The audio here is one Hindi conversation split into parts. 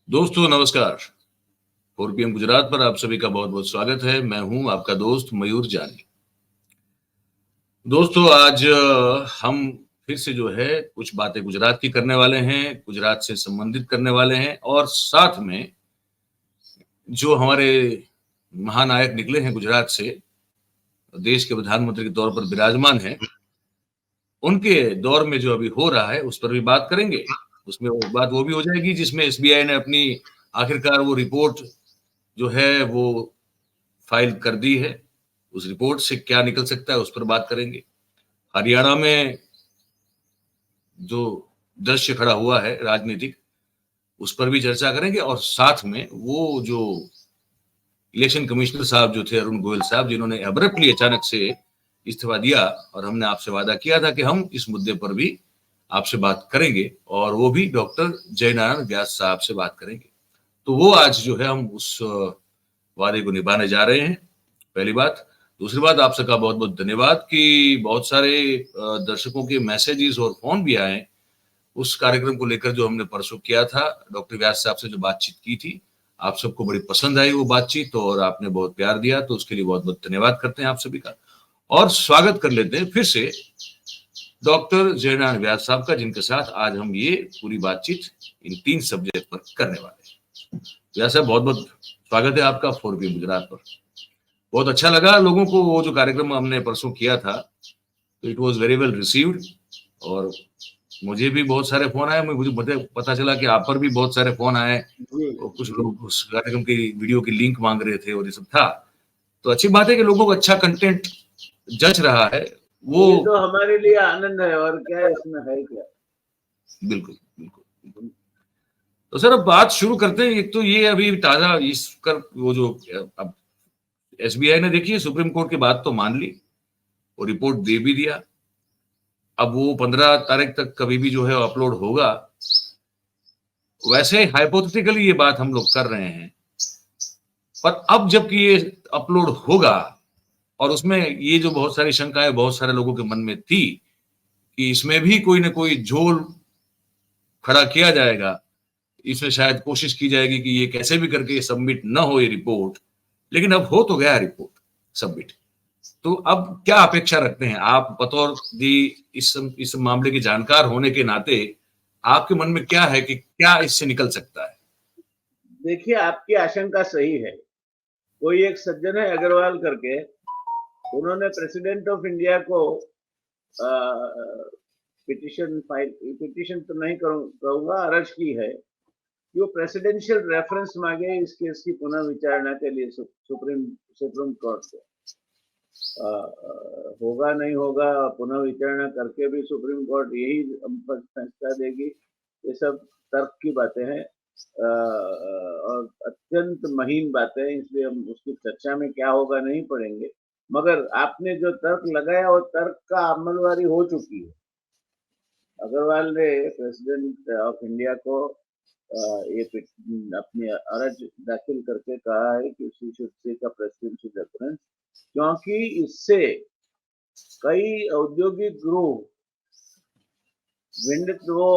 दोस्तों नमस्कार। 4 PM गुजरात पर आप सभी का बहुत बहुत स्वागत है। मैं हूं आपका दोस्त मयूर जानी। दोस्तों आज हम फिर से जो है कुछ बातें गुजरात की करने वाले हैं, गुजरात से संबंधित करने वाले हैं और साथ में जो हमारे महानायक निकले हैं गुजरात से, देश के प्रधानमंत्री के तौर पर विराजमान हैं, उनके दौर में जो अभी हो रहा है उस पर भी बात करेंगे। उसमें बात वो भी हो जाएगी जिसमें एसबीआई ने अपनी आखिरकार वो रिपोर्ट जो है वो फाइल कर दी है। उस रिपोर्ट से क्या निकल सकता है उस पर बात करेंगे। हरियाणा में जो दृश्य खड़ा हुआ है राजनीतिक, उस पर भी चर्चा करेंगे और साथ में वो जो इलेक्शन कमिश्नर साहब जो थे अरुण गोयल साहब, जिन्होंने अब्रप्टली अचानक से इस्तीफा दिया और हमने आपसे वादा किया था कि हम इस मुद्दे पर भी आपसे बात करेंगे और वो भी डॉक्टर जयनारायण व्यास साहब से बात करेंगे। तो वो आज जो है हम उस वादे को निभाने जा रहे हैं, पहली बात। दूसरी बात, आप सबका बहुत बहुत धन्यवाद कि बहुत सारे दर्शकों के मैसेजेस और फोन भी आए उस कार्यक्रम को लेकर जो हमने परसों किया था, डॉक्टर व्यास साहब से जो बातचीत की थी। आप सबको बड़ी पसंद आई वो बातचीत और आपने बहुत प्यार दिया, तो उसके लिए बहुत बहुत धन्यवाद करते हैं आप सभी का। और स्वागत कर लेते हैं फिर से डॉक्टर जयनारायण व्यास साहब का, जिनके साथ आज हम ये पूरी बातचीत इन 3 सब्जेक्ट पर करने वाले हैं। व्यास साहब, बहुत बहुत स्वागत है आपका 4PM गुजरात पर। बहुत अच्छा लगा लोगों को वो जो कार्यक्रम हमने परसों किया था, तो it was very well received और मुझे भी बहुत सारे फोन आए। मुझे पता चला कि आप पर भी बहुत सारे फोन आए और कुछ लोग उस कार्यक्रम की वीडियो की लिंक मांग रहे थे और ये सब था। तो अच्छी बात है कि लोगों को अच्छा कंटेंट जच रहा है। वो ये तो हमारे लिए आनंद है और क्या इसमें है क्या। बिल्कुल बिल्कुल। तो सर अब बात शुरू करते हैं। एक तो ये अभी ताजा इसकर वो जो अब एसबीआई ने देखिए सुप्रीम कोर्ट की बात तो मान ली और रिपोर्ट दे भी दिया। अब वो 15 तारीख तक कभी भी जो है अपलोड होगा। वैसे हाइपोथेटिकली ये बात हम लोग कर रहे हैं, पर अब जबकि ये अपलोड होगा और उसमें ये जो बहुत सारी शंकाएं बहुत सारे लोगों के मन में थी कि इसमें भी कोई ना कोई झोल खड़ा किया जाएगा, इसमें शायद कोशिश की जाएगी कि ये कैसे भी करके सबमिट ना हो ये रिपोर्ट, लेकिन अब हो तो गया रिपोर्ट सबमिट। तो अब क्या अपेक्षा रखते हैं आप बतौर दी इस मामले के जानकार होने के नाते? आपके मन में क्या है कि क्या इससे निकल सकता है? देखिए, आपकी आशंका सही है। कोई एक सज्जन है अग्रवाल करके, उन्होंने प्रेसिडेंट ऑफ इंडिया को पिटिशन तो नहीं कहूंगा, अर्ज की है कि वो प्रेसिडेंशियल रेफरेंस मांगे इस केस की पुनः विचारणा के लिए सुप्रीम कोर्ट से। होगा नहीं होगा, पुनः विचारणा करके भी सुप्रीम कोर्ट यही फैसला देगी, ये सब तर्क की बातें हैं और अत्यंत महीन बातें हैं, इसलिए हम उसकी चर्चा में क्या होगा नहीं पड़ेंगे। मगर आपने जो तर्क लगाया वो तर्क का अमलवारी हो चुकी है। अग्रवाल ने प्रेसिडेंट ऑफ इंडिया को ये अपनी अर्ज दाखिल करके कहा है कि she should seek a presidential reference, क्योंकि इससे कई औद्योगिक ग्रुप वो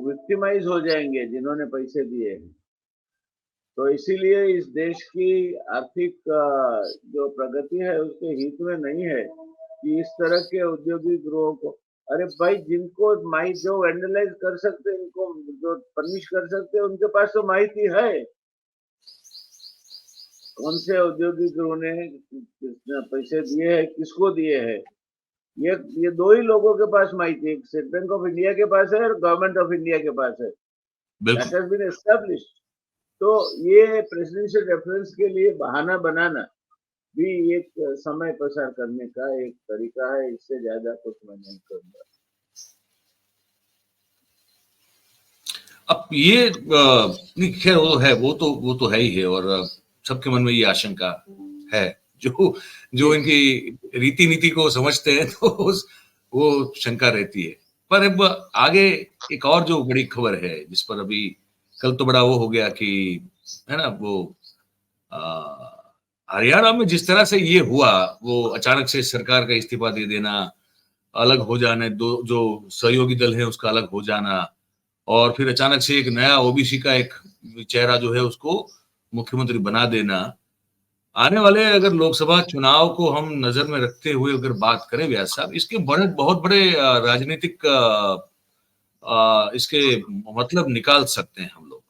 विक्टिमाइज हो जाएंगे जिन्होंने पैसे दिए हैं। तो इसीलिए इस देश की आर्थिक जो प्रगति है उसके हित में नहीं है कि इस तरह के औद्योगिक गृहों को, अरे भाई, जिनको जो वैंडलाइज कर सकते हैं, इनको जो पनिश कर सकते हैं, उनके पास तो माहिती है कौन से औद्योगिक गृह ने पैसे दिए हैं, किसको दिए हैं। ये 2 ही लोगों के पास माहिती है, स्टेट बैंक ऑफ इंडिया के पास है और गवर्नमेंट ऑफ इंडिया के पास है। That has been established. तो ये प्रेसिडेंशियल रेफरेंस के लिए बहाना बनाना भी एक समय प्रसार करने का एक तरीका है, इससे ज्यादा कुछ मैं नहीं करूंगा। अब ये खैर वो तो है ही है और सबके मन में ये आशंका है। जो इनकी रीति नीति को समझते हैं तो वो शंका रहती है। पर अब आगे एक और जो बड़ी खबर है जिस पर अभी कल तो बड़ा वो हो गया कि है ना, वो हरियाणा में जिस तरह से ये हुआ, वो अचानक से सरकार का इस्तीफा दे देना, अलग हो जाने दो जो सहयोगी दल है उसका अलग हो जाना और फिर अचानक से एक नया ओबीसी का एक चेहरा जो है उसको मुख्यमंत्री बना देना, आने वाले अगर लोकसभा चुनाव को हम नजर में रखते हुए अगर बात करें व्यास साहब, इसके बहुत बड़े राजनीतिक इसके मतलब निकाल सकते हैं हम लोग।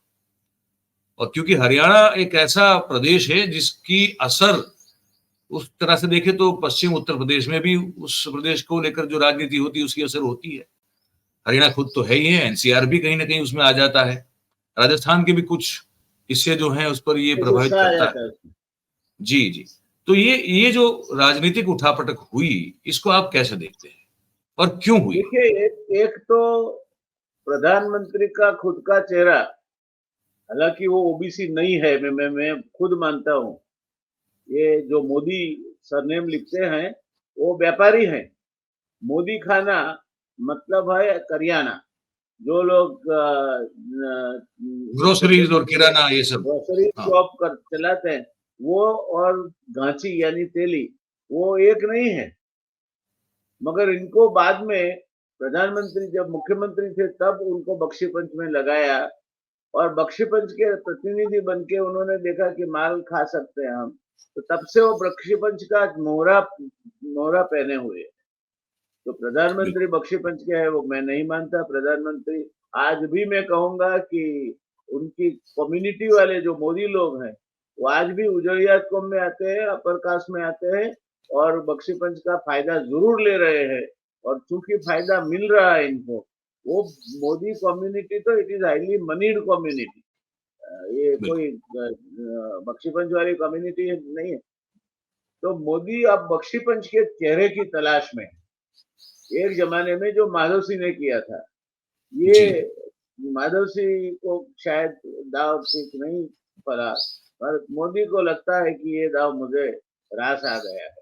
और क्योंकि हरियाणा एक ऐसा प्रदेश है जिसकी असर उस तरह से देखे तो पश्चिम उत्तर प्रदेश में भी उस प्रदेश को लेकर जो राजनीति होती है उसकी असर होती है। हरियाणा खुद तो है ही है, एनसीआर भी कहीं ना कहीं उसमें आ जाता है, राजस्थान के भी कुछ हिस्से जो हैं उस पर ये प्रभावित करता है। जी जी। तो ये जो राजनीतिक उठापटक हुई, इसको आप कैसे देखते हैं और क्यों हुई? देखिए, एक तो प्रधानमंत्री का खुद का चेहरा, हालांकि वो ओबीसी नहीं है, मैं खुद मानता हूँ। ये जो मोदी सरनेम लिखते हैं वो व्यापारी हैं। मोदी खाना मतलब है करियाना, जो लोग ग्रोसरीज और किराना ये सब ग्रोसरी शॉप कर चलाते हैं, वो और घांची यानी तेली, वो एक नहीं है। मगर इनको बाद में प्रधानमंत्री जब मुख्यमंत्री थे तब उनको बख्शी पंच में लगाया, और बख्शी पंच के प्रतिनिधि बन के उन्होंने देखा कि माल खा सकते हैं हम, तो तब से वो बख्शी पंच का मोहरा पहने हुए। तो प्रधानमंत्री बख्शी पंच के है वो मैं नहीं मानता। प्रधानमंत्री आज भी मैं कहूंगा कि उनकी कम्युनिटी वाले जो मोदी लोग हैं वो आज भी उजड़ियात कौम में आते हैं, अपर कास्ट में आते हैं और बख्शी पंच का फायदा जरूर ले रहे हैं। और चूंकि फायदा मिल रहा है इनको, वो मोदी कम्युनिटी तो इट इज हाईली मनीड कम्युनिटी, ये कोई बख्शी पंच वाली कम्युनिटी नहीं है। तो मोदी अब बख्शी पंच के चेहरे की तलाश में, एक जमाने में जो माधव सिंह ने किया था, ये माधव सिंह को शायद दाव ठीक नहीं पड़ा, पर मोदी को लगता है कि ये दाव मुझे रास आ गया है।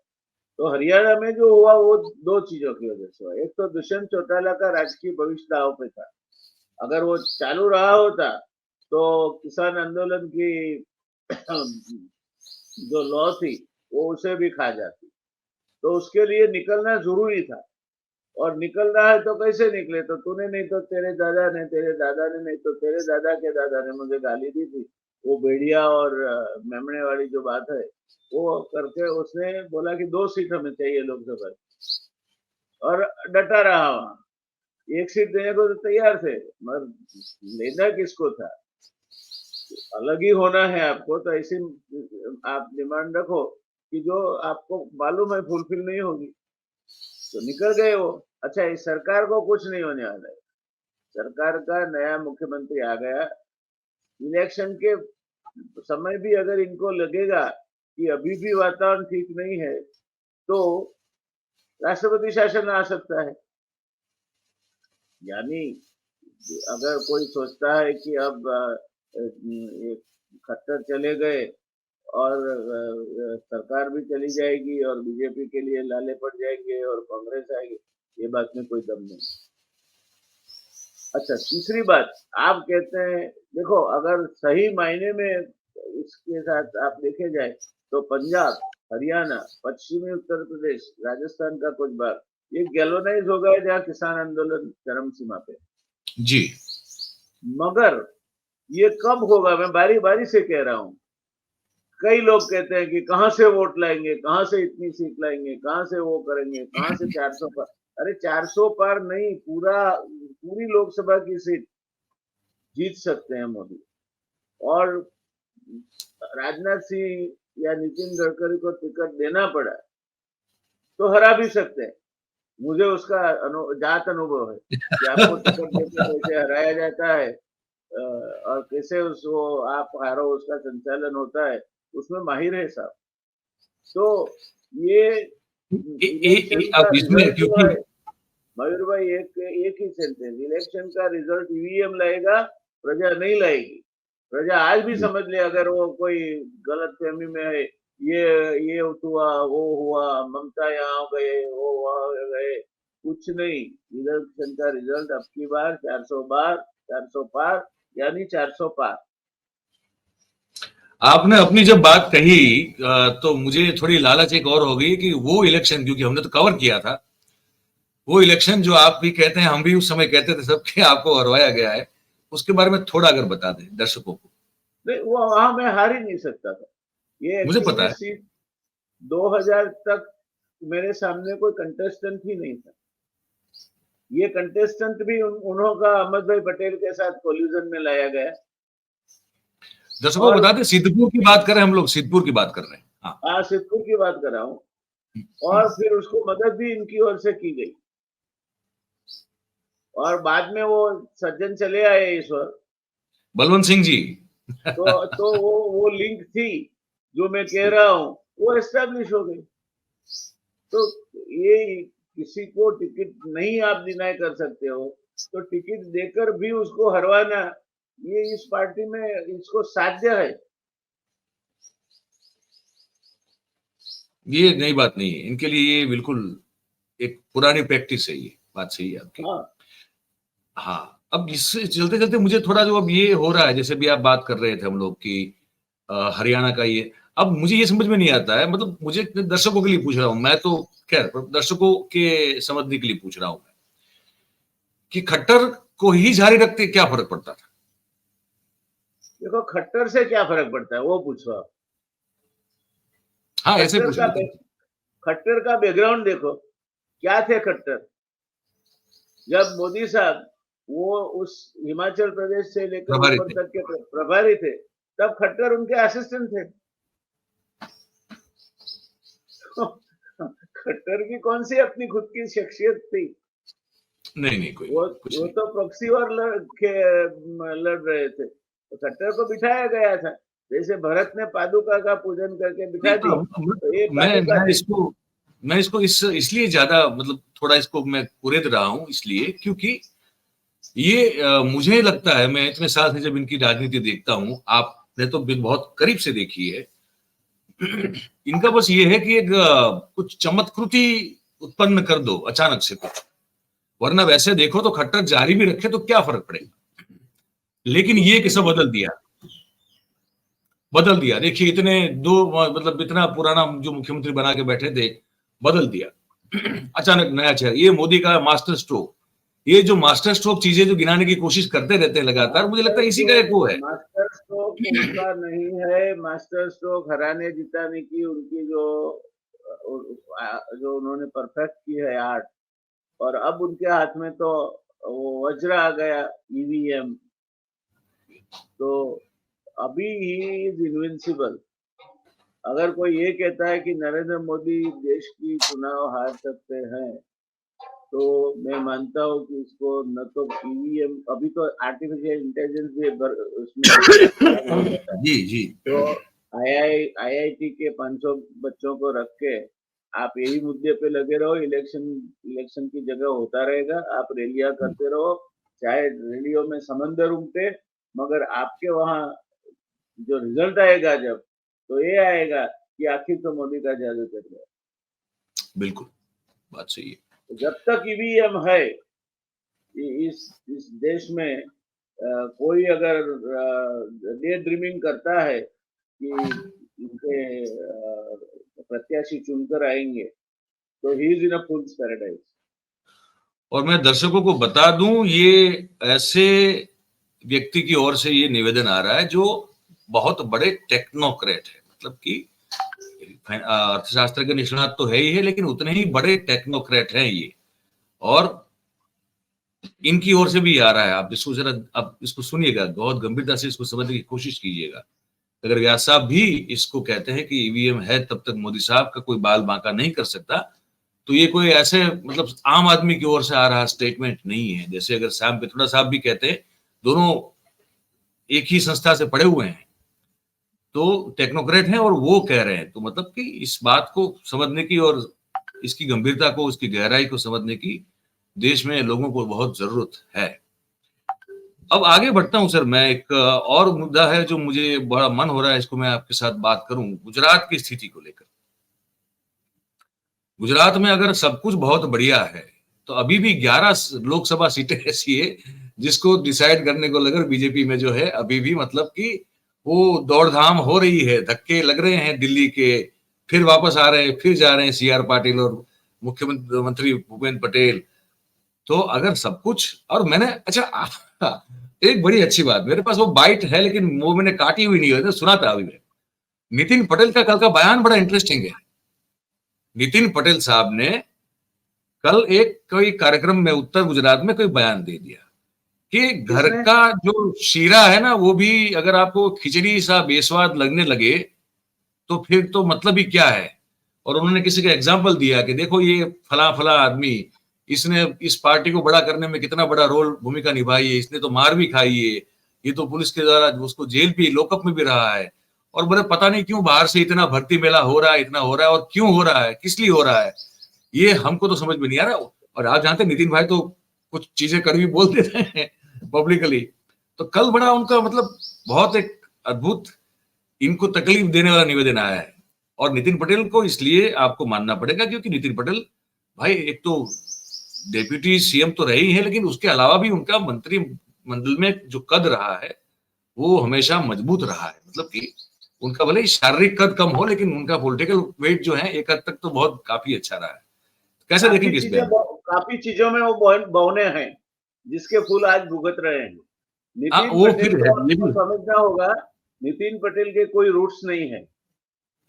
तो हरियाणा में जो हुआ वो दो चीजों की वजह से हुआ। एक तो दुष्यंत चौटाला का राजकीय भविष्य दाव पे था, अगर वो चालू रहा होता तो किसान आंदोलन की जो लॉ थी वो उसे भी खा जाती। तो उसके लिए निकलना जरूरी था, और निकल रहा है तो कैसे निकले? तो तूने नहीं तो तेरे दादा ने, तेरे दादा ने नहीं तो तेरे दादा के दादा ने मुझे गाली दी थी, वो भेड़िया और मेमने वाली जो बात है वो करके उसने बोला कि 2 सीट हमें चाहिए लोकसभा, और डटा रहा वहां। 1 सीट देने को तो तैयार थे, मगर लेना किसको था? अलग ही होना है आपको तो ऐसी आप डिमांड रखो कि जो आपको मालूम है फुलफिल नहीं होगी, तो निकल गए वो। अच्छा, इस सरकार को कुछ नहीं होने वाला है। सरकार का नया मुख्यमंत्री आ गया, इलेक्शन के समय भी अगर इनको लगेगा कि अभी भी वातावरण ठीक नहीं है तो राष्ट्रपति शासन आ सकता है। यानी अगर कोई सोचता है कि अब खट्टर चले गए और सरकार भी चली जाएगी और बीजेपी के लिए लाले पड़ जाएंगे और कांग्रेस आएगी, ये बात में कोई दम नहीं। अच्छा, तीसरी बात आप कहते हैं, देखो अगर सही मायने में इसके साथ आप देखे जाए तो पंजाब, हरियाणा, पश्चिमी उत्तर प्रदेश, राजस्थान का कुछ भाग ये गैलोनाइज हो गया जहाँ किसान आंदोलन चरम सीमा पे जी। मगर ये कब होगा, मैं बारी बारी से कह रहा हूँ। कई लोग कहते हैं कि कहां से वोट लाएंगे, कहां से इतनी सीट लाएंगे, कहां से वो करेंगे, कहां से 400 पार। अरे 400 पार नहीं, पूरी लोकसभा की सीट जीत सकते हैं मोदी। और राजनाथ सिंह या नितिन गडकरी को टिकट देना पड़ा तो हरा भी सकते हैं। मुझे उसका जात अनुभव है कि आपको टिकट देकर कैसे हराया जाता है और कैसे उसको आप हारो उसका संचालन होता है, उसमें माहिर है साहब। तो ये अब इसमें क्योंकि मयूर भाई एक ही सेंटेंस, इलेक्शन का रिजल्ट ईवीएम लाएगा, प्रजा नहीं लाएगी। प्रजा आज भी समझ ले, अगर वो कोई गलत फहमी में है, ये हुआ वो हुआ, ममता यहाँ गए वो वहां गए, कुछ नहीं। इलेक्शन का रिजल्ट अब की बार 400 पार यानी 400 पार। आपने अपनी जब बात कही तो मुझे थोड़ी लालच एक और हो गई कि वो इलेक्शन, क्योंकि हमने तो कवर किया था, वो इलेक्शन जो आप भी कहते हैं, हम भी उस समय कहते थे सबके आपको हरवाया गया है, उसके बारे में थोड़ा अगर बता दें दर्शकों को। नहीं, वो वहां मैं हार ही नहीं सकता था। ये मुझे एक्चुअली पता में है। सीट 2000 तक मेरे सामने कोई कंटेस्टेंट ही नहीं था। ये कंटेस्टेंट भी उन्हों का अहमद भाई पटेल के साथ कोल्यूजन में लाया गया। दर्शकों को और बता दें, सिद्धपुर की बात कर रहे हैं हम लोग, सिद्धपुर की बात कर रहे हैं। हाँ। सिद्धपुर की बात कर रहा हूँ। हम्म। और फिर उसको मदद भी इनकी ओर से की गई। और बाद में वो सज्जन चले आए ईश्वर, बलवंत सिंह जी। तो वो लिंक थी जो मैं कह रहा हूँ, वो एस्टेब्लिश हो गई। तो ये किसी को टिकट नहीं आप डिनाई कर सकते हो, तो टिकट देकर भी उसको हरवाना, ये इस पार्टी में इसको साध्य है। ये नई बात नहीं है इनके लिए, ये बिल्कुल एक पुरानी प्रैक्टिस है, ये बात सही है आपकी। हाँ, हाँ, अब इससे चलते चलते मुझे थोड़ा जो अब ये हो रहा है, जैसे भी आप बात कर रहे थे हम लोग कि हरियाणा का ये, अब मुझे ये समझ में नहीं आता है, मतलब मुझे दर्शकों के लिए पूछ रहा हूँ मैं तो, खैर दर्शकों के समझने के लिए पूछ रहा हूँ मैं, कि खट्टर को ही जारी रखते क्या फर्क पड़ता था? देखो खट्टर से क्या फर्क पड़ता है वो पूछो आप। हाँ, ऐसे खट्टर पूछ का लेते हैं। खट्टर का बैकग्राउंड देखो, क्या थे खट्टर। जब मोदी साहब वो उस हिमाचल प्रदेश से लेकर प्रभारी ऊपर थे। तक के प्रभारी थे, तब खट्टर उनके असिस्टेंट थे। खट्टर की कौन सी अपनी खुद की शख्सियत थी? नहीं नहीं, कोई वो कुछ वो नहीं। तो प्रॉक्सी वॉर लड़ रहे थे, तो खट्टर को बिठाया गया था। जैसे भरत ने पादुका का पूजन करके बिठा नहीं, दी, तो ये पादुका मैं थी। इसको, मैं इसको इसलिए ज्यादा मतलब थोड़ा इसको मैं कुरेद रहा हूं, इसलिए क्योंकि ये मुझे लगता है, मैं इतने साल से जब इनकी राजनीति देखता हूं, आपने तो बहुत करीब से देखी है, इनका बस ये है कि एक कुछ चमत्कृति उत्पन्न कर दो अचानक से कुछ, वरना वैसे देखो तो खट्टर जारी भी रखे तो क्या फर्क पड़ेगा। लेकिन ये उसकी किसा बदल दिया, बदल दिया। देखिए इतने दो, मतलब इतना पुराना जो मुख्यमंत्री बना के बैठे थे, बदल दिया। अचानक नया चेहरा, ये मोदी का मास्टर स्ट्रोक, ये जो मास्टर स्ट्रोक चीजें जो गिनाने की कोशिश करते रहते हैं लगातार, मुझे लगता है इसी का एक वो है। मास्टर स्ट्रोक उनका नहीं है। मास्टर स्ट्रोक हराने जिताने की उनकी जो उन्होंने परफेक्ट की है आर्ट। और अब उनके हाथ में तो वो वज्र आ गया, ईवीएम। तो अभी ही इज इनविंसिबल। अगर कोई ये कहता है कि नरेंद्र मोदी देश की चुनाव हार सकते हैं, तो मैं मानता हूँ कि इसको न तो ईवीएम, अभी तो आर्टिफिशियल इंटेलिजेंस भी उसमें खराब हो जाता है। जी जी। तो आईआईटी के 500 बच्चों को रख के आप यही मुद्दे पे लगे रहो, इलेक्शन की जगह होता रहेगा, आप रैलियां करते रहो, चाहे रैलियों में समंदर उमटे, मगर आपके वहां जो रिजल्ट आएगा जब, तो ये आएगा कि आखिर तो मोदी का जादू चल गया। बिल्कुल, बात सही है। तो जब तक ईवीएम है इस देश में, कोई अगर डे ड्रीमिंग करता है कि इनके प्रत्याशी चुनकर आएंगे, तो he is in a fools paradise. और मैं दर्शकों को बता दूं, ये ऐसे व्यक्ति की ओर से ये निवेदन आ रहा है जो बहुत बड़े टेक्नोक्रेट है, मतलब कि अर्थशास्त्र के निष्णात तो है ही है, लेकिन उतने ही बड़े टेक्नोक्रेट हैं ये, और इनकी ओर से भी आ रहा है। आप इसको जरा, आप इसको सुनिएगा, बहुत गंभीरता से इसको समझने की कोशिश कीजिएगा। अगर व्यास साहब भी इसको कहते हैं कि ईवीएम है तब तक मोदी साहब का कोई बाल बांका नहीं कर सकता, तो ये कोई ऐसे मतलब आम आदमी की ओर से आ रहा स्टेटमेंट नहीं है। जैसे अगर श्याम पित्रोड़ा साहब भी कहते हैं, दोनों एक ही संस्था से पढ़े हुए हैं, तो टेक्नोक्रेट हैं और वो कह रहे हैं, तो मतलब कि इस बात को समझने की और इसकी गंभीरता को, उसकी गहराई को समझने की देश में लोगों को बहुत जरूरत है। अब आगे बढ़ता हूं सर, मैं एक और मुद्दा है जो मुझे बड़ा मन हो रहा है, इसको मैं आपके साथ बात करूं, गुजरात की स्थिति को लेकर। गुजरात में अगर सब कुछ बहुत बढ़िया है, तो अभी भी 11 लोकसभा सीटें ऐसी है जिसको डिसाइड करने को लेकर बीजेपी में जो है अभी भी, मतलब कि वो दौड़धाम हो रही है, धक्के लग रहे हैं दिल्ली के, फिर वापस आ रहे हैं, फिर जा रहे हैं सीआर पाटिल और मुख्यमंत्री भूपेंद्र पटेल। तो अगर सब कुछ, और मैंने अच्छा एक बड़ी अच्छी बात, मेरे पास वो बाइट है लेकिन वो मैंने काटी हुई नहीं है, तो सुना था अभी मैं। नितिन पटेल का कल का बयान बड़ा इंटरेस्टिंग है। नितिन पटेल साहब ने कल एक कोई कार्यक्रम में उत्तर गुजरात में कोई बयान दे दिया कि घर किसने? का जो शीरा है ना, वो भी अगर आपको खिचड़ी सा बेस्वाद लगने लगे तो फिर तो मतलब ही क्या है। और उन्होंने किसी का एग्जाम्पल दिया कि देखो ये फला फला आदमी, इसने इस पार्टी को बड़ा करने में कितना बड़ा रोल भूमिका निभाई है, इसने तो मार भी खाई है, ये तो पुलिस के द्वारा उसको जेल भी लॉकअप में भी रहा है। और बोले पता नहीं क्यों बाहर से इतना भर्ती मेला हो रहा है, इतना हो रहा है, और क्यों हो रहा है, किस लिए हो रहा है, ये हमको तो समझ में नहीं आ रहा। और आप जानते नितिन भाई तो कुछ चीजें कड़वी बोल देते हैं पब्लिकली। तो कल बड़ा उनका मतलब बहुत एक अद्भुत, इनको तकलीफ देने वाला निवेदन आया है। और नितिन पटेल को इसलिए आपको मानना पड़ेगा क्योंकि नितिन पटेल भाई एक तो डेप्यूटी सीएम तो रहे ही है, लेकिन उसके अलावा भी उनका मंत्रिमंडल में जो कद रहा है वो हमेशा मजबूत रहा है। मतलब कि उनका भले ही शारीरिक कद कम हो, लेकिन उनका पॉलिटिकल वेट जो है एक हद तक तो बहुत काफी अच्छा रहा है। कैसे देखेंगे इस बयान? काफी चीजों में वो बौने हैं, जिसके फूल आज भुगत रहे हैं। नितिन वो पटेल फिर है को ये आपको भी समझना होगा, नितिन पटेल के कोई रूट्स नहीं है।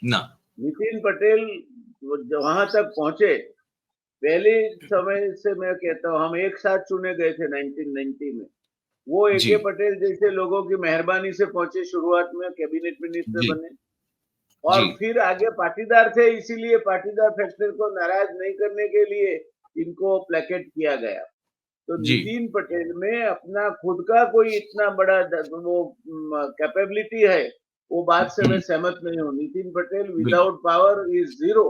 ना। नितिन पटेल वहां तक पहुंचे, पहले समय से मैं कहता हूँ, हम एक साथ चुने गए थे 1990 में। वो जी एके पटेल जैसे लोगों की मेहरबानी से पहुंचे, शुरुआत में कैबिनेट मिनिस्टर जी बने, जी और फिर आगे पाटीदार थे, इसीलिए पाटीदार फैक्टर को नाराज नहीं करने के लिए इनको प्लेकेट किया गया। तो जी नितिन पटेल में अपना खुद का कोई इतना बड़ा वो कैपेबिलिटी है, वो बात से मैं सहमत नहीं हूँ। नितिन पटेल बिल्कुल without power is zero,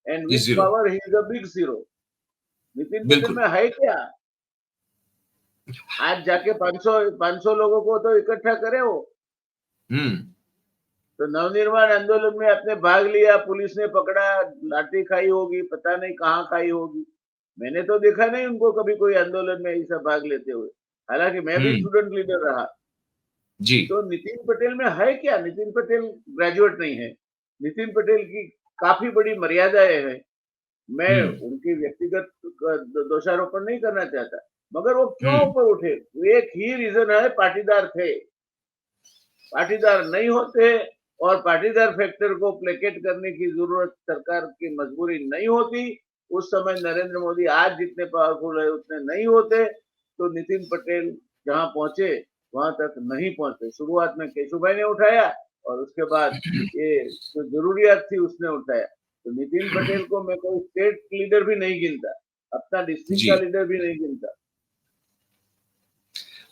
and is with zero. Power he is a big zero. Nitin Patel बिल्कुल। में है क्या? आज जाके 500 लोगों को तो इकट्ठा करे वो। हम्म। तो नवनिर्माण आंदोलन में अपने भाग लिया, पुलिस ने पकड़ा, लाठी खाई होगी, पता नहीं कहाँ खाई होगी। मैंने तो देखा नहीं उनको कभी कोई आंदोलन में ऐसा भाग लेते हुए, हालांकि मैं भी हम्म। स्टूडेंट लीडर रहा। जी तो नितिन पटेल में है क्या? नितिन पटेल ग्रेजुएट नहीं है। नितिन पटेल की काफी बड़ी मर्यादाएं हैं। मैं हम्म उनकी व्यक्तिगत दोषारोपण नहीं करना चाहता, मगर वो क्यों हम्म ऊपर उठे? एक ही रीजन है, पाटीदार थे। पाटीदार नहीं होते और पाटीदार फैक्टर को प्लेकेट करने की जरूरत सरकार की मजबूरी नहीं होती, उस समय नरेंद्र मोदी आज जितने पावरफुल है उतने नहीं होते, तो नितिन पटेल जहां पहुंचे वहां तक नहीं पहुंचे। शुरुआत में केशुभाई ने उठाया, और उसके बाद ये जो जरूरियात थी उसने उठाया। तो नितिन पटेल को मैं कोई स्टेट लीडर भी नहीं गिनता, अपना डिस्ट्रिक्ट जी। का लीडर भी नहीं गिनता।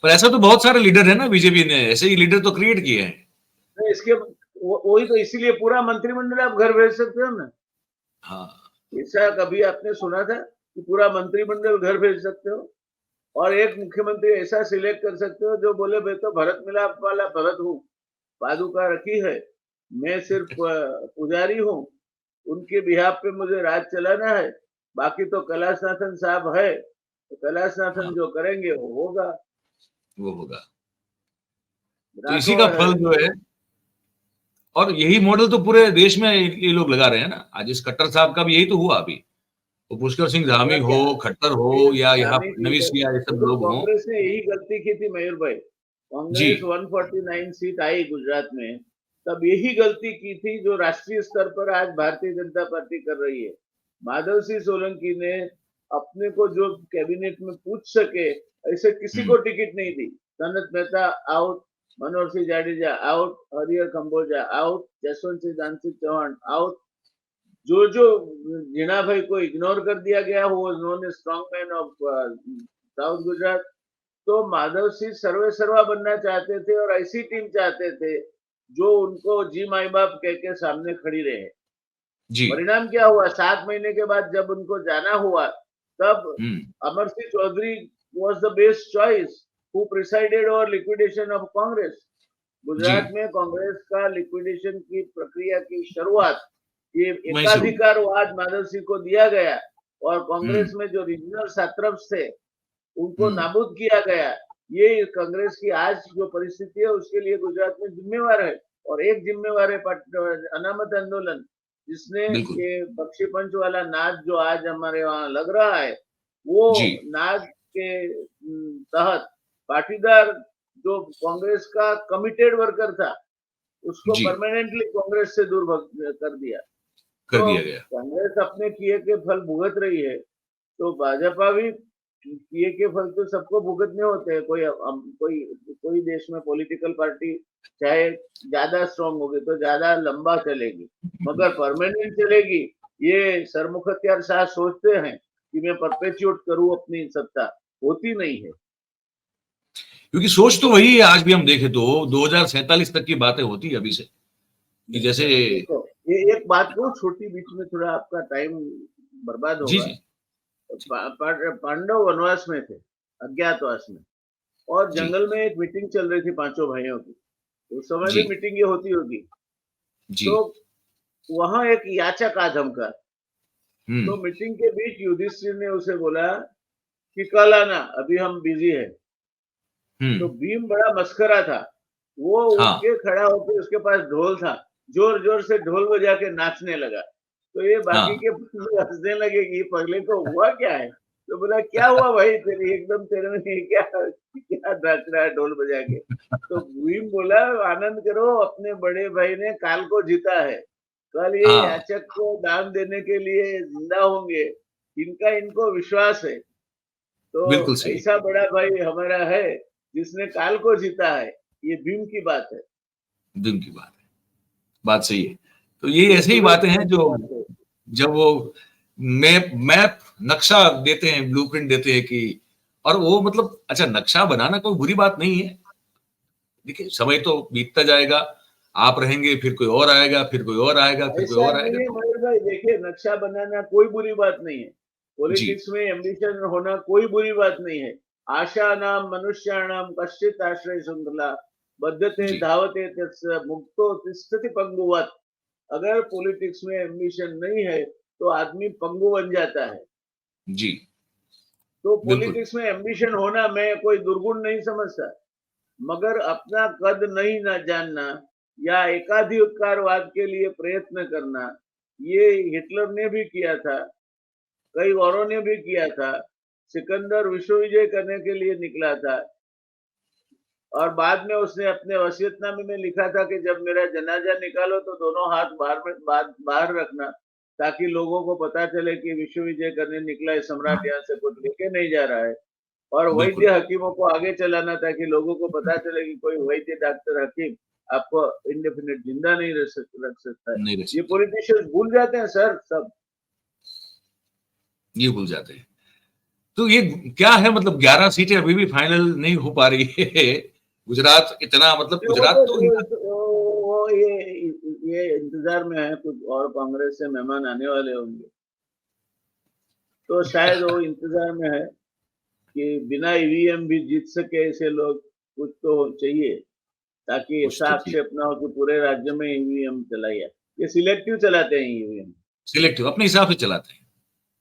पर ऐसा तो बहुत सारे लीडर है ना, बीजेपी ने ऐसे ही लीडर तो क्रिएट किए हैं। तो इसके वही तो, इसीलिए पूरा मंत्रिमंडल आप घर भेज सकते हो ना। हाँ। ऐसा कभी आपने सुना था कि पूरा मंत्रिमंडल घर भेज सकते हो? और एक मुख्यमंत्री ऐसा सिलेक्ट कर सकते हो जो बोले मैं तो भरत मिलाप वाला भरत हूँ, पादुका रखी है, मैं सिर्फ पुजारी हूँ, उनके बिहाफ पे मुझे राज चलाना है, बाकी तो कैलाशनाथन साहब है, तो कैलाशनाथन हाँ जो करेंगे वो होगा। वो होगा। तो इसी का राठौड़ है। फल जो है, और यही मॉडल तो पूरे देश में ये लोग लगा रहे हैं ना। आज इस खट्टर साहब का भी यही तो हुआ अभी। वो पुष्कर सिंह धामी हुआ हो, क्या? खट्टर हो, फिर या यहाँ धामी जी फडणवीस को, या ये वो सब तो लोग हों। कांग्रेस ने यही गलती की थी मयूर भाई। जी कांग्रेस 149 सीट आई गुजरात में, तब यही गलती की थी जो राष्ट्रीय स्तर पर आज भारतीय जनता पार्टी कर रही है। माधव सिंह सोलंकी ने अपने को जो कैबिनेट में पूछ सके ऐसे किसी को हम्म टिकट नहीं दी। Sanat Mehta out, Manohar Singh Jadeja out, Harihar Kamboja out, Jaswant Singh Dansingh Chauhan out. जो जो जीना भाई को इग्नोर कर दिया गया, वो known a strong man of south Gujarat. तो माधव सिंह सर्वे सर्वा बनना चाहते थे और ऐसी टीम चाहते थे जो उनको जी माई बाप कह के सामने खड़ी रहे। जी परिणाम क्या हुआ? 7 महीने के बाद जब उनको जाना हुआ, तब hmm Amar Singh Chaudhary was the best choice who presided over liquidation of Congress. जी गुजरात में कांग्रेस का लिक्विडेशन की प्रक्रिया की शुरुआत, ये वहीं से हुई। एकाधिकारवाद माधव सिंह को दिया गया, और हम्म कांग्रेस में जो रीजनल सात्रप्स थे उनको हम्म नाबूद किया गया। ये कांग्रेस की आज जो परिस्थिति है उसके लिए गुजरात में जिम्मेवार है। और एक जिम्मेवार है अनामत आंदोलन, जिसने बिल्कुल। ये बख्शी पंच वाला नाच जो आज हमारे वहां लग रहा है, वो जी नाच के तहत पाटीदार जो कांग्रेस का कमिटेड वर्कर था उसको जी परमानेंटली कांग्रेस से दूर कर दिया। कर तो दिया गया। कांग्रेस अपने किए के फल भुगत रही है, तो भाजपा भी किए के फल तो सबको भुगतने होते हैं। कोई कोई देश में पॉलिटिकल पार्टी चाहे ज्यादा स्ट्रांग होगी तो ज्यादा लंबा चलेगी, मगर परमानेंट चलेगी ये सरमुखत्यार शाह सोचते हैं कि मैं परपेचुएट करूं अपनी सत्ता, होती नहीं है। क्योंकि सोच तो वही है, आज भी हम देखें तो 2047 तक की बातें होती है अभी से, कि जैसे। देखो, ये एक बात कहूं छोटी, बीच में थोड़ा आपका टाइम बर्बाद जी होगा। जी जी पांडव वनवास में थे, अज्ञातवास में, और जी जंगल में एक मीटिंग चल रही थी पांचों भाइयों की। उस समय जी भी मीटिंग ये होती होगी। जी। तो वहां एक याचक आ धमका, तो हम्म मीटिंग के बीच युधिष्ठिर ने उसे बोला कि कल आना, अभी हम बिजी है। तो हम्म। भीम बड़ा मस्करा था, वो उठ हाँ के खड़ा होकर, उसके पास ढोल था, जोर जोर से ढोल बजा के नाचने लगा। तो ये बाकी हाँ के हंसने लगे कि पगले को हुआ क्या है। तो बोला क्या हुआ भाई, तेरे एकदम तेरे में क्या क्या नाच रहा है ढोल बजा के। तो भीम बोला आनंद करो, अपने बड़े भाई ने काल को जीता है, कल ये हाँ। याचक को दान देने के लिए जिंदा होंगे, इनका इनको विश्वास है। तो बिल्कुल सही। ऐसा बड़ा भाई हमारा है जिसने काल को जीता है, ये भीम की बात है। दिन की बात है, बात सही है। तो ये ये ऐसे ही सूरज बातें हैं कुमार की जो, बात है। जब वो मैप मैप नक्शा देते हैं, ब्लूप्रिंट देते हैं कि, और वो मतलब अच्छा, नक्शा बनाना कोई बुरी बात नहीं है। देखिए समय तो बीतता जाएगा, आप रहेंगे, फिर कोई और आएगा, फिर कोई और आएगा, फिर कोई ऐसा और आएगा, नहीं है तो मयूर भाई, देखिए नक्शा बनाना कोई बुरी बात नहीं है, जी पॉलिटिक्स में एम्बिशन होना कोई बुरी बात नहीं है। आशा नाम मनुष्याणाम कश्चित आश्रय सुंदला बद्धते जी धावते तस्य मुक्तो तिष्ठति पंगुवत। अगर पॉलिटिक्स में एम्बिशन नहीं है तो आदमी पंगु बन जाता है। जी तो बिल्कुल। पॉलिटिक्स में एम्बिशन होना मैं कोई दुर्गुण नहीं समझता, मगर अपना कद नहीं ना जानना या एकाधिकारवाद के लिए प्रयत्न करना, ये हिटलर ने भी किया था, कई औरों ने भी किया था। सिकंदर विश्व विजय करने के लिए निकला था, और बाद में उसने अपने वसीयतनामे में लिखा था कि जब मेरा जनाजा निकालो तो दोनों हाथ बाहर रखना, ताकि लोगों को पता चले कि विश्व विजय करने निकला है सम्राट, हाँ यहाँ से कुछ लेके नहीं जा रहा है। और बिल्कुल। वैद्य हकीमों को आगे चलाना, ताकि लोगों को पता चले कि कोई वैद्य डॉक्टर हकीम आपको इंडेफिनिट जिंदा नहीं रख सकता है। नहीं रह ये सकता, पॉलिटिशियंस भूल जाते हैं सर सब। ये भूल जाते हैं। तो ये क्या है, मतलब 11 सीटें अभी भी फाइनल नहीं हो पा रही है। गुजरात इतना, मतलब वो गुजरात तो तो ये इंतजार में है, कुछ और कांग्रेस से मेहमान आने वाले होंगे, तो शायद वो इंतजार में है कि बिना ईवीएम भी जीत सके ऐसे लोग कुछ तो चाहिए, ताकि कुछ ऐसा तो थी। आक्षेप ना हो कि पूरे राज्य में ईवीएम चलाया। ये सिलेक्टिव चलाते हैं ईवीएम। सिलेक्टिव अपने हिसाब से चलाते हैं।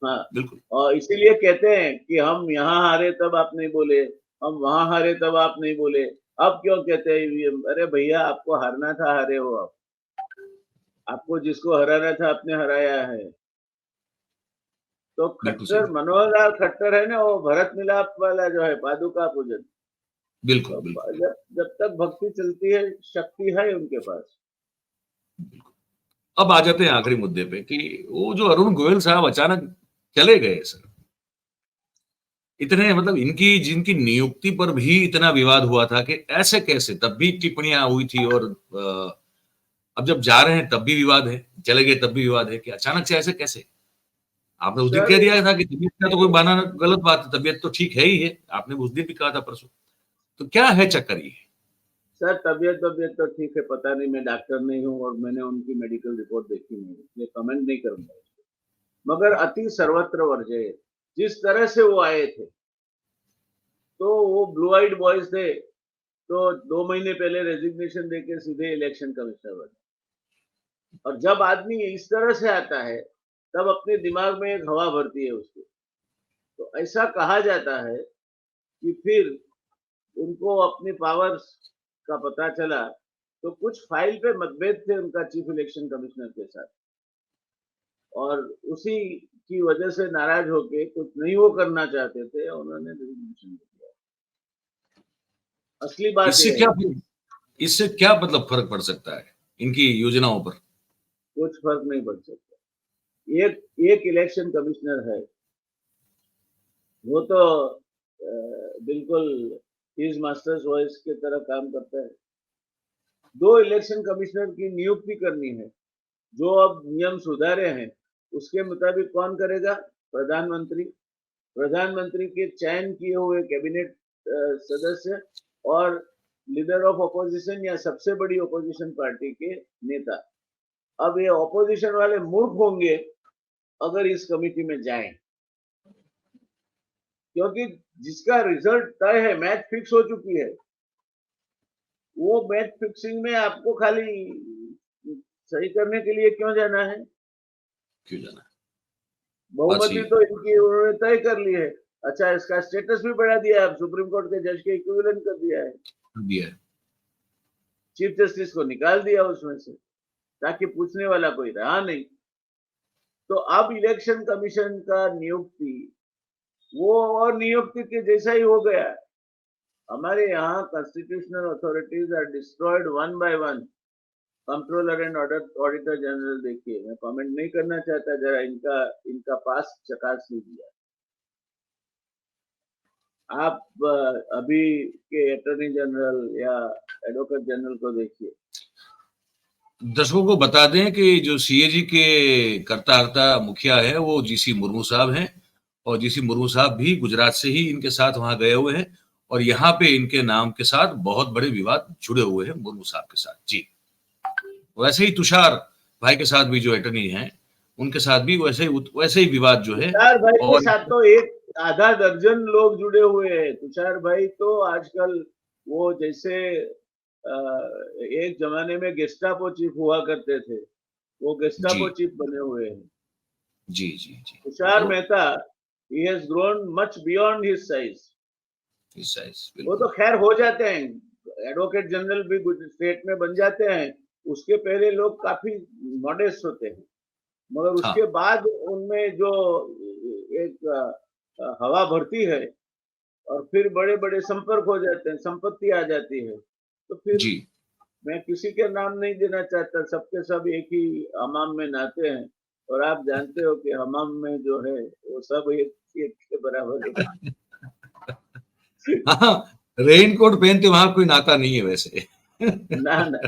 हाँ, बिल्कुल। और इसीलिए कहते हैं कि हम यहाँ हारे तब आप नहीं बोले, हम वहां हारे तब आप नहीं बोले, अब क्यों कहते हैं ईवीएम। अरे भैया, आपको हारना था, हारे हो आप। आपको जिसको हराना था आपने हराया है। तो बिल्कुल सही खट्टर, बात। मनोहर लाल खट्टर है ना, वो भरत मिलाप वाला जो है, पादुका पूजन। बिल्कुल तो बिल्कुल जब जब तक भक्ति चलती है, शक्ति है उनके पास। बिल्कुल। अब आ जाते हैं आखिरी मुद्दे पे, कि वो जो अरुण गोयल साहब अचानक चले गए सर, इतने मतलब इनकी जिनकी नियुक्ति पर भी इतना विवाद हुआ था कि ऐसे कैसे, तब भी टिप्पणियां हुई थी, और अब जब जा रहे हैं तब भी विवाद है, चले गए तब भी विवाद है, कि अचानक से ऐसे कैसे। आपने उस दिन सर कह ये दिया था कि तबीयत का तो कोई बहाना, गलत बात है, तबीयत तो ठीक है ही है, आपने उस दिन भी कहा था, परसों। तो क्या है चक्कर ये। सर, तबीयत तबीयत तो ठीक है, पता नहीं, मैं डॉक्टर नहीं हूँ और मैंने उनकी मेडिकल रिपोर्ट देखी नहीं, इसलिए कमेंट नहीं करूंगा। मगर अति सर्वत्र वर्जय, जिस तरह से वो आए थे, तो वो ब्लू आइड बॉयज थे, तो 2 महीने पहले रेजिग्नेशन देके सीधे इलेक्शन कमिश्नर बने। और जब आदमी इस तरह से आता है, तब अपने दिमाग में एक हवा भरती है उसकी। तो ऐसा कहा जाता है कि फिर उनको अपनी पावर्स का पता चला, तो कुछ फाइल पे मतभेद थे उनका चीफ इलेक्शन कमिश्नर के साथ, और उसी की वजह से नाराज होके कुछ नहीं वो करना चाहते थे, उन्होंने रेजिग्नेशन दिया। असली बात इससे ये क्या है। इससे क्या मतलब फर्क पड़ सकता है इनकी योजनाओं पर? कुछ फर्क नहीं पड़ सकता। एक एक इलेक्शन कमिश्नर है, वो तो बिल्कुल हिज मास्टर्स वॉइस की तरह काम करता है। 2 इलेक्शन कमिश्नर की नियुक्ति करनी है। जो अब नियम सुधारे हैं, उसके मुताबिक कौन करेगा? प्रधानमंत्री। प्रधानमंत्री के चयन किए हुए कैबिनेट सदस्य और लीडर ऑफ अपोजिशन या सबसे बड़ी अपोजिशन पार्टी के नेता। अब ये अपोजिशन वाले मूर्ख होंगे अगर इस कमिटी में जाएं, क्योंकि जिसका रिजल्ट तय है, मैच फिक्स हो चुकी है, वो मैच फिक्सिंग में आपको खाली सही करने के लिए क्यों जाना है? क्यों जाना है? बात सही बहुमति है। तो इनकी उन्होंने तय कर ली है। अच्छा, इसका स्टेटस भी बढ़ा दिया है, अब सुप्रीम कोर्ट के जज के इक्विवेलेंट कर दिया है। दिया है। चीफ जस्टिस को निकाल दिया उसमें से, ताकि पूछने वाला कोई रहा नहीं। तो अब इलेक्शन कमीशन का नियुक्ति वो और नियुक्ति के जैसा ही हो गया। हमारे यहाँ constitutional authorities are destroyed one by one. Controller and auditor general देखिए, मैं कमेंट नहीं करना चाहता, जरा इनका इनका पास चकास लीजिए। आप अभी के अटॉर्नी जनरल या एडवोकेट जनरल को देखिए। दर्शकों को बता दें कि जो सीएजी के कर्ता मुखिया है वो जीसी मुर्मू साहब हैं, और जीसी मुर्मू साहब भी गुजरात से ही इनके साथ वहां गए हुए हैं, और यहाँ पे इनके नाम के साथ बहुत बड़े विवाद जुड़े हुए हैं मुर्मू साहब के साथ। जी, वैसे ही तुषार भाई के साथ भी जो अटर्नी हैं, उनके साथ भी वैसे ही विवाद जो है। तुषार भाई के और साथ तो एक आधा दर्जन लोग जुड़े हुए हैं। तुषार भाई तो आजकल वो जैसे एक जमाने में गेस्टापो चीफ हुआ करते थे, वो जी गेस्टापो चीफ बने हुए हैं। जी जी जी, तुषार तो Mehta, he has grown much beyond his size। इस साइज वो बिल्कुल। तो खैर हो जाते हैं, एडवोकेट जनरल भी स्टेट में बन जाते हैं। उसके पहले लोग काफी मॉडेस्ट होते हैं, मगर हाँ उसके बाद उनमें जो एक हवा भरती है और फिर बड़े बड़े संपर्क हो जाते हैं, संपत्ति आ जाती है, तो फिर जी। मैं किसी के नाम नहीं देना चाहता, सबके सब एक ही हमाम में नहाते हैं। और आप जानते हो कि हमाम में जो है वो सब एक एक के बराबर होते हाँ, रेनकोट पहनते वहां कोई नाता नहीं है वैसे। ना ना।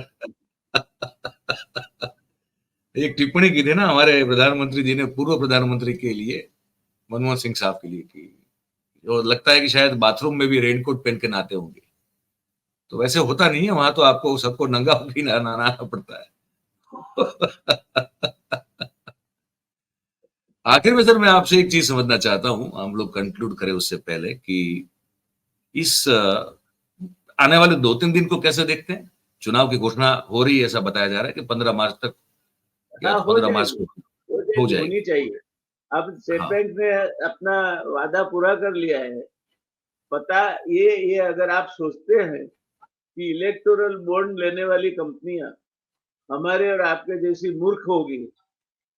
एक टिप्पणी की थी ना हमारे प्रधानमंत्री जी ने पूर्व प्रधानमंत्री के लिए, मनमोहन सिंह साहब के लिए, की जो लगता है कि शायद बाथरूम में भी रेनकोट पहन के नहाते होंगे। तो वैसे होता नहीं है, वहां तो आपको सबको नंगा होकर ही नहाना पड़ता है। आखिर में सर मैं आपसे एक चीज समझना चाहता हूं, हम लोग कंक्लूड करें उससे पहले, कि इस आने वाले 2-3 दिन को कैसे देखते हैं? चुनाव की घोषणा हो रही है, ऐसा बताया जा रहा है कि 15 मार्च तक, या हाँ, तो 15 मार्च को हो हो जाएगी, होनी जाएगी। चाहिए। अब स्टेट हाँ बैंक ने अपना वादा पूरा कर लिया है। पता ये अगर आप सोचते हैं कि इलेक्टोरल बॉन्ड लेने वाली कंपनियां हमारे और आपके जैसी मूर्ख होगी,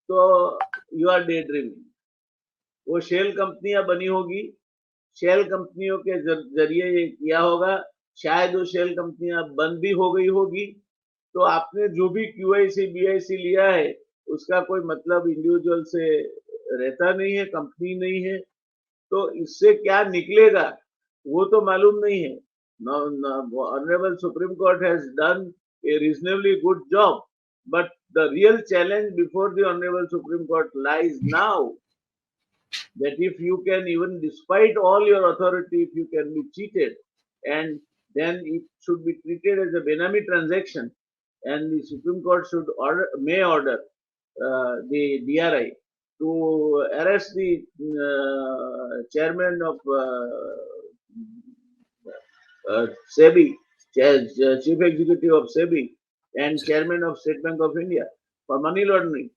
तो यू आर डे ड्रीमिंग। वो शेल कंपनियां बनी होगी, शेल कंपनियों के जरिए ये किया होगा। शायद वो शेल कंपनियां बंद भी हो गई होगी, तो आपने जो भी क्यूआईसी बीआईसी लिया है, उसका कोई मतलब इंडिविजुअल से रहता नहीं है, कंपनी नहीं है। तो इससे क्या निकलेगा वो तो मालूम नहीं है। Honourable supreme court has done A reasonably good job, but the real challenge before the honorable supreme court lies now, that if you can, even despite all your authority, if you can be cheated, and then it should be treated as a benami transaction, and the Supreme Court should may order the DRI to arrest the chairman of SEBI, chief executive of SEBI, and chairman of State Bank of India for money laundering,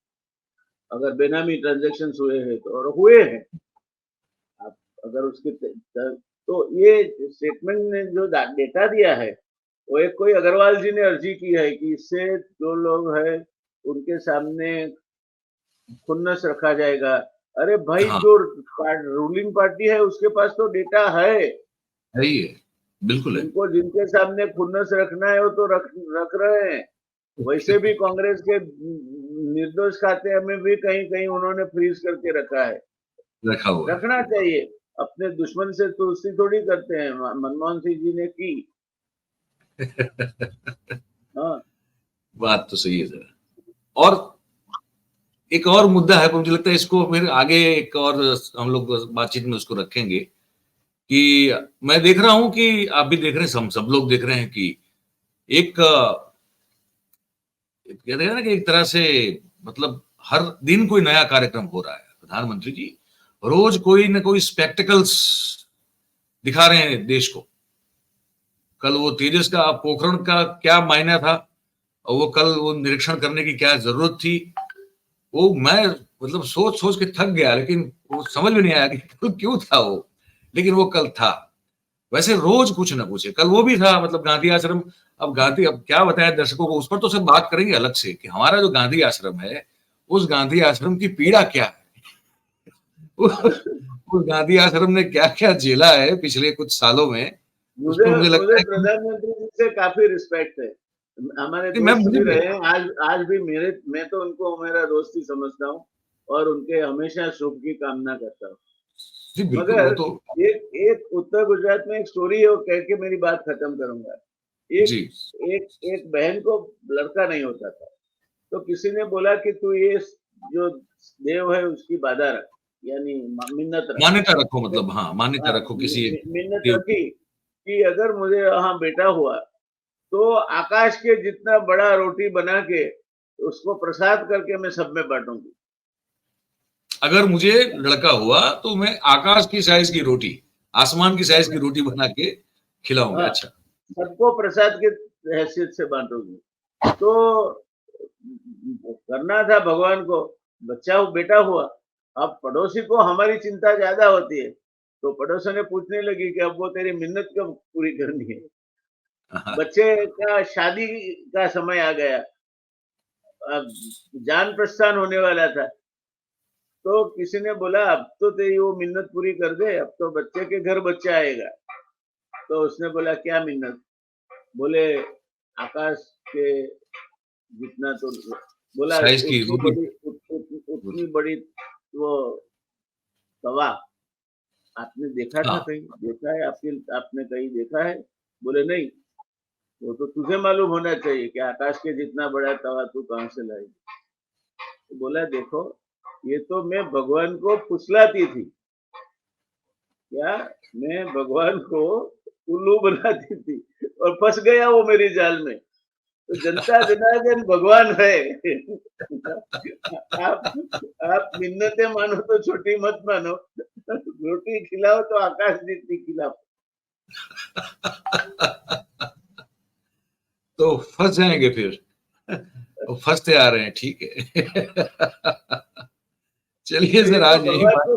अगर बेनामी ट्रांजेक्शन हुए हैं तो, और हुए हैं। आप अगर उसके तो ये स्टेटमेंट ने जो डेटा दिया है, वो एक कोई अग्रवाल जी ने अर्जी की है कि इससे जो लोग हैं उनके सामने खुन्नस रखा जाएगा। अरे भाई, हाँ, जो रूलिंग पार्टी है उसके पास तो डेटा है। सही है। बिल्कुल है। उनको जिनके सामने खुन्नस रखना है वो तो रख रहे हैं। वैसे भी कांग्रेस के निर्दोष खाते में भी कहीं कहीं उन्होंने फ्रीज करके रखा है। रखा हुआ है। रखना चाहिए। अपने दुश्मन से दोस्ती थोड़ी करते हैं। मनमोहन सिंह जी ने की। हाँ। बात तो सही है सर। और एक और मुद्दा है, मुझे लगता है इसको फिर आगे एक और हम लोग बातचीत में उसको रखेंगे कि मैं देख रहा हूं कि आप भी देख रहे हैं, हम सब लोग देख रहे हैं कि एक कहते हैं ना कि एक तरह से मतलब हर दिन कोई नया कार्यक्रम हो रहा है। प्रधानमंत्री जी रोज कोई ना कोई स्पेक्टिकल्स दिखा रहे हैं देश को। कल वो तेजस का पोखरण का क्या मायना था, और वो कल वो निरीक्षण करने की क्या जरूरत थी, वो मैं मतलब सोच सोच के थक गया, लेकिन वो समझ में नहीं आया कि क्यों था वो, लेकिन वो कल था। वैसे रोज कुछ ना कुछ है, कल वो भी था मतलब गांधी आश्रम। अब गांधी, अब क्या बताया दर्शकों को, उस पर तो सब बात करेंगे अलग से कि हमारा जो गांधी आश्रम है, उस गांधी आश्रम की पीड़ा क्या है। उस गांधी आश्रम ने क्या क्या झेला है पिछले कुछ सालों में, उस मुझे पर मुझे लगता मुझे है कि प्रधानमंत्री जी से काफी रिस्पेक्ट है। हमारे मैं दोस्त मुझे भी भी रहे हैं। आज भी मैं तो उनको मेरा दोस्त ही समझता हूँ और उनके हमेशा शुभ की कामना करता हूँ। जी बिल्कुल, वो मगर तो एक एक उत्तर गुजरात में एक स्टोरी है, वो कह के मेरी बात खत्म करूंगा। एक जी एक एक बहन को लड़का नहीं होता था, तो किसी ने बोला कि तू ये जो देव है उसकी बाधा रख, यानी मिन्नत रख। मान्यता रखो, तो मतलब हाँ मान्यता रखो किसी एक मिन्नत देव की। रखी कि अगर मुझे यहाँ बेटा हुआ तो आकाश के जितना बड़ा रोटी बना के उसको प्रसाद करके मैं सब में बांटूंगी। अगर मुझे लड़का हुआ तो मैं आकाश की साइज की रोटी, आसमान की साइज की रोटी बना के खिलाऊंगा। हाँ, अच्छा। सबको प्रसाद के हैसियत से बांटूंगी। तो करना था भगवान को, बच्चा बेटा हुआ। अब पड़ोसी को हमारी चिंता ज्यादा होती है, तो पड़ोसी ने पूछने लगी कि अब वो तेरी मिन्नत कब पूरी करनी है। हाँ, बच्चे का शादी का समय आ गया, अब जान प्रस्थान होने वाला था। तो किसी ने बोला अब तो तेरी वो मिन्नत पूरी कर दे, अब तो बच्चे के घर बच्चा आएगा। तो उसने बोला क्या मिन्नत? बोले आकाश के जितना तो, बोला साइज की उतनी रोटी। बड़ी उतनी बड़ी वो तवा आपने देखा था हाँ, कहीं? देखा है आपने कहीं देखा है? बोले नहीं। वो तो तुझे मालूम होना चाहिए कि आकाश के जितना बड़ा तवा तू कहां से लाई। तो बोला देखो, ये तो मैं भगवान को फुसलाती थी। क्या? मैं भगवान को उल्लू बनाती थी और फंस गया वो मेरी जाल में। तो जनता जनार्दन भगवान है। आप आप मिन्नतें मानो तो छोटी मत मानो, रोटी खिलाओ तो आकाश जितनी खिलाओ। तो फंस जाएंगे फिर। वो फंसते आ रहे हैं, ठीक है। चलिए तो ये सर, तो आज यही बात।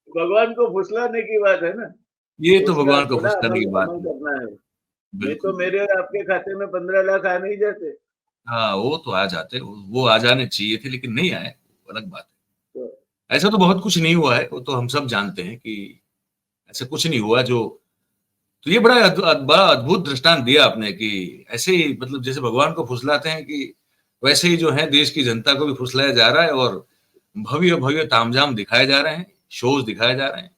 भगवान को फुसलाने की बात है ना। ये तो उसका भगवान को थोड़ा खुश करने अमल की बात अमल है। करना है। नहीं बिल्कुल तो मेरे बिल्कुल। और आपके खाते में 15 लाख आ नहीं जाते। हाँ, वो तो आ जाते, वो आ जाने चाहिए थे लेकिन नहीं आए, अलग बात तो है। ऐसा तो बहुत कुछ नहीं हुआ है, वो तो हम सब जानते हैं कि ऐसा कुछ नहीं हुआ जो। तो ये बड़ा अद्भुत दृष्टांत दिया आपने कि ऐसे ही मतलब जैसे भगवान को फुसलाते हैं कि वैसे ही जो है देश की जनता को भी फुसलाया जा रहा है, और भव्य भव्य तामझाम दिखाए जा रहे हैं, शोज दिखाए जा रहे हैं,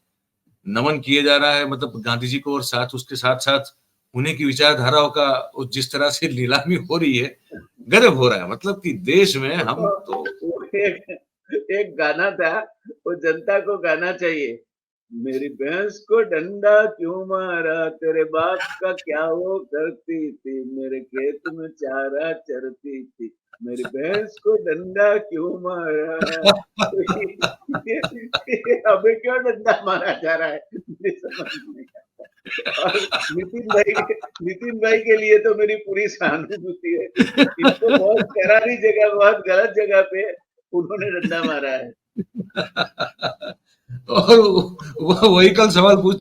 नमन किए जा रहा है मतलब गांधी जी को, और साथ उसके साथ साथ उन्हीं की विचारधाराओं का जिस तरह से नीलामी हो रही है, गर्व हो रहा है मतलब कि देश में हम तो। वो एक गाना था, वो जनता को गाना चाहिए। मेरी भैंस को डंडा क्यों मारा, तेरे बाप का क्या वो करती थी, मेरे खेत में चारा चरती थी, मेरी भैंस को डंडा क्यों मारा। तो अबे क्यों डंडा मारा जा रहा है, मुझे समझ नहीं आता। और नितिन भाई के लिए तो मेरी पूरी सहानुभूति है। इनको बहुत करारी जगह, बहुत गलत जगह पे उन्होंने डंडा मारा है। और वो वही कल सवाल पूछ।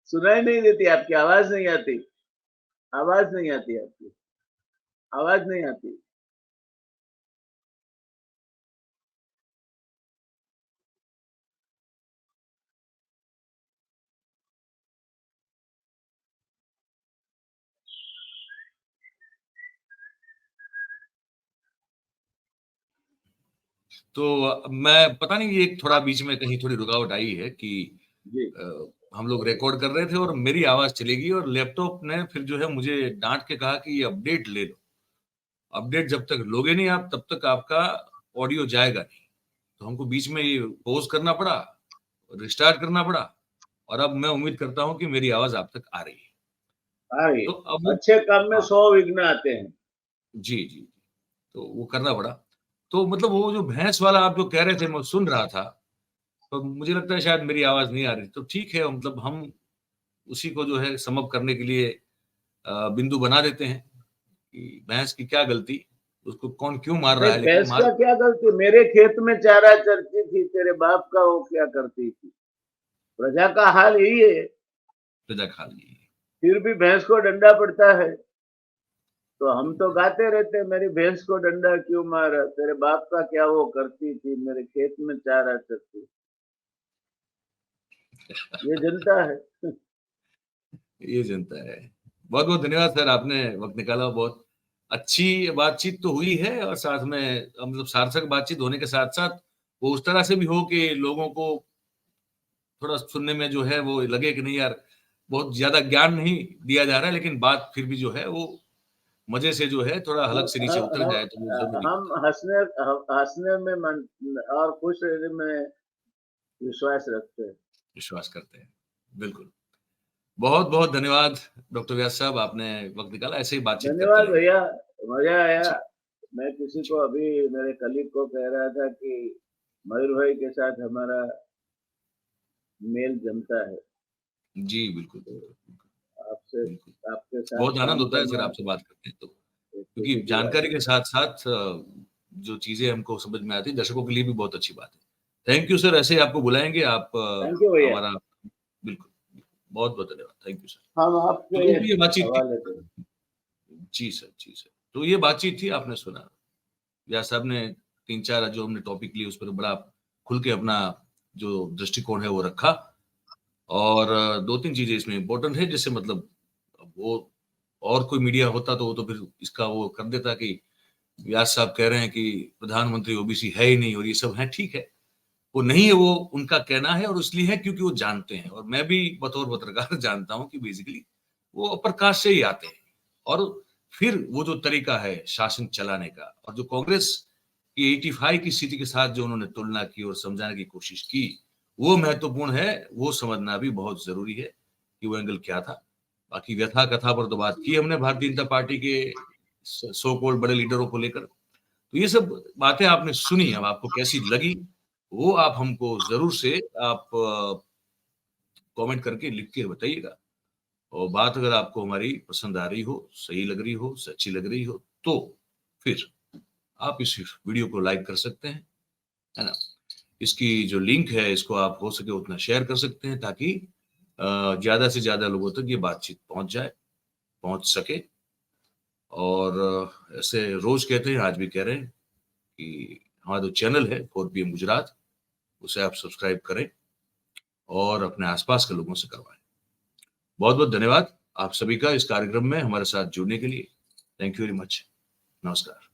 सुनाई नहीं देती आपकी आवाज, नहीं आती। आवाज नहीं आती आपकी। आवाज नहीं आती। तो मैं पता नहीं, ये थोड़ा बीच में कहीं थोड़ी रुकावट आई है कि जी हम लोग रिकॉर्ड कर रहे थे और मेरी आवाज चली गई और लैपटॉप ने फिर जो है मुझे डांट के कहा कि ये अपडेट ले लो, अपडेट जब तक लोगे नहीं आप तब तक आपका ऑडियो जाएगा नहीं। तो हमको बीच में ये पॉज करना पड़ा, रिस्टार्ट करना पड़ा, और अब मैं उम्मीद करता हूं कि मेरी आवाज आप तक आ रही है। आगे तो अब अच्छे काम में हाँ, 100 विघ्न आते हैं। जी जी, तो वो करना पड़ा। तो मतलब वो जो भैंस वाला आप जो कह रहे थे मैं सुन रहा था, तो मुझे लगता है शायद मेरी आवाज नहीं आ रही। तो ठीक है, मतलब हम उसी को जो है समअप करने के लिए बिंदु बना देते हैं कि भैंस की क्या गलती, उसको कौन क्यों मार रहा नहीं, है, लेकिन भैंस का क्या गलती, मेरे खेत में चारा चरती थी, तेरे बाप का वो क्या करती थी? प्रजा का हाल यही है। प्रजा खा ली। फिर भी भैंस को डंडा पड़ता है, तो हम तो गाते रहते, मेरी भैंस को डंडा क्यों मारा, तेरे बाप का क्या वो करती थी, मेरे खेत में चारा चरती। ये जनता है। ये जनता है। बहुत बहुत धन्यवाद सर, आपने वक्त निकाला। बहुत अच्छी बातचीत तो हुई है, और साथ में मतलब सार्थक बातचीत होने के साथ साथ वो उस तरह से भी हो कि लोगों को थोड़ा सुनने में जो है वो लगे कि नहीं यार, बहुत ज्यादा ज्ञान नहीं दिया जा रहा है, लेकिन बात फिर भी जो है वो मजे से जो है थोड़ा हलक से नीचे उतर जाए तो वो जरूरी हम होता है। हंसने में और खुश रहने में विश्वास रखते हैं। विश्वास करते हैं, बिल्कुल। बहुत बहुत धन्यवाद डॉक्टर व्यास साहब, आपने वक्त निकाला, ऐसे ही बातचीत करते धन्यवाद रहेंगे। भैया, मजा आया। जी मैं किसी जी को अभी मेरे कलीग को कह रहा था कि मयूर भाई के साथ हमारा मेल जमता है, जी, बिल्कुल तो बिल्कुल बिल्कुल आपसे बिल्कुल। आपके साथ बहुत आनंद काम होता है सर करना आपसे बात करते हैं तो, एक क्योंकि खुशी की बात जानकारी है। के साथ साथ जो चीजें हमको समझ में आती है दर्शकों के लिए भी बहुत अच्छी बात है। थैंक यू सर, ऐसे ही आपको बुलाएंगे आप थैंक यू भैया। हमारा बिल्कुल, बहुत बहुत धन्यवाद, थैंक यू सर। हम तो आपके दोस्तों ये बातचीत थी। हवाले से। जी सर, जी सर। तो ये बातचीत थी, आपने सुना व्यास साहब ने 3-4 जो हमने टॉपिक लिए उस पर बड़ा खुल के अपना जो दृष्टिकोण है वो रखा, और 2-3 चीजें इसमें इम्पोर्टेंट है, जैसे मतलब वो और कोई मीडिया होता तो वो तो फिर इसका वो कर देता कि व्यास साहब कह रहे हैं कि प्रधानमंत्री ओबीसी है ही नहीं और ये सब है, ठीक है। वो नहीं है, वो उनका कहना है, और इसलिए है क्योंकि वो जानते हैं, और मैं भी बतौर पत्रकार जानता हूं कि बेसिकली वो अपर कास्ट से ही आते हैं। और फिर वो जो तरीका है शासन चलाने का, और जो कांग्रेस की 85 की स्थिति के साथ जो उन्होंने तुलना की और समझाने की कोशिश की, वो महत्वपूर्ण है। वो समझना भी बहुत जरूरी है कि वो एंगल क्या था। बाकी व्यथा कथा पर तो बात की हमने भारतीय जनता पार्टी के सो कॉल्ड बड़े लीडरों को लेकर। तो ये सब बातें आपने सुनी, अब आपको कैसी लगी वो आप हमको जरूर से आप कमेंट करके लिख के बताइएगा। और बात अगर आपको हमारी पसंद आ रही हो, सही लग रही हो, सच्ची लग रही हो, तो फिर आप इस वीडियो को लाइक कर सकते हैं, है ना। इसकी जो लिंक है इसको आप हो सके उतना शेयर कर सकते हैं, ताकि ज्यादा से ज्यादा लोगों तक ये बातचीत पहुंच जाए, पहुंच सके। और ऐसे रोज कहते हैं, आज भी कह रहे हैं कि हमारा जो चैनल है 4PM गुजरात, उसे आप सब्सक्राइब करें और अपने आसपास के लोगों से करवाएं। बहुत बहुत धन्यवाद आप सभी का इस कार्यक्रम में हमारे साथ जुड़ने के लिए। Thank you very much. नमस्कार।